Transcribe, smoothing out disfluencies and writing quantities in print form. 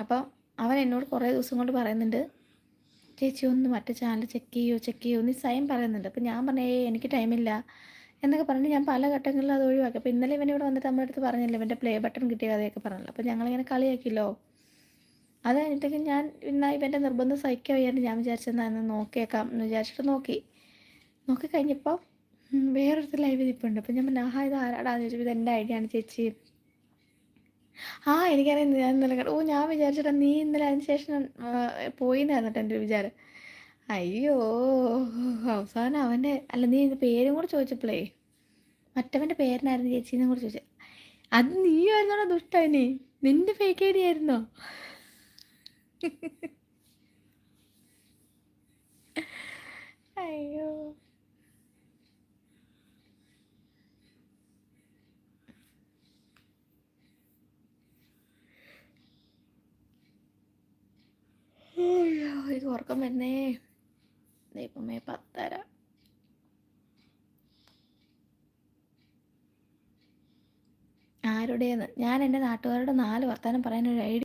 അപ്പോൾ അവൻ എന്നോട് കുറേ ദിവസം കൊണ്ട് പറയുന്നുണ്ട്, ചേച്ചി ഒന്ന് മറ്റേ ചാനൽ ചെക്ക് ചെയ്യൂ എന്ന് സ്വയം പറയുന്നുണ്ട്. അപ്പോൾ ഞാൻ പറഞ്ഞു എനിക്ക് ടൈമില്ല എന്നൊക്കെ പറഞ്ഞ് ഞാൻ പല ഘട്ടങ്ങളിലും അത് ഒഴിവാക്കി. അപ്പോൾ ഇന്നലെ ഇവൻ ഇവിടെ വന്നിട്ട് നമ്മുടെ അടുത്ത് പറഞ്ഞില്ല, ഇവൻ്റെ പ്ലേ ബട്ടൺ കിട്ടിയ കഥയൊക്കെ പറഞ്ഞല്ലോ. അപ്പോൾ ഞങ്ങളിങ്ങനെ കളിയാക്കിയല്ലോ. അത് കഴിഞ്ഞിട്ടേക്കും ഞാൻ എന്നാൽ ഇവൻ്റെ നിർബന്ധം സഹിക്കാൻ വയ്യാണ്ട് ഞാൻ വിചാരിച്ചെന്നാൽ ഒന്ന് നോക്കിയേക്കാം എന്ന് വിചാരിച്ചിട്ട് നോക്കി കഴിഞ്ഞപ്പോൾ വേറൊരുത്തർ ലൈവ് ഇരിപ്പുണ്ട്. അപ്പോൾ ഞാൻ പറഞ്ഞു, ആഹാ ഇത് ആരാടാന്ന് ചോദിച്ചപ്പോൾ ഇത് എൻ്റെ ഐഡിയ ആണ് ചേച്ചി. എനിക്കറിയാം ഞാൻ ഇന്നലെ ഞാൻ വിചാരിച്ചിട്ടാ നീ ഇന്നലെ അതിന് ശേഷം പോയി എന്നായിരുന്നു കേട്ടോ എൻ്റെ ഒരു വിചാരം. അയ്യോ, അവസാനം അവൻ്റെ അല്ല നീ പേരും കൂടെ ചോദിച്ചപ്പോഴേ മറ്റവൻ്റെ പേരനായിരുന്നു ചേച്ചീന്നും കൂടെ ചോദിച്ചത്. അത് നീ ആയിരുന്നോടാ ദുഷ്ടനെ, നിന്റെ ഫേക്ക് ഐഡി ആയിരുന്നോ? അയ്യോ, ഇത് ഉറക്കം വരുന്നേ. ദൈവമേ 10:30. ആരുടേന്ന് ഞാൻ എൻ്റെ നാട്ടുകാരുടെ 4 വർത്താനം പറയാനൊരു ഐഡിയ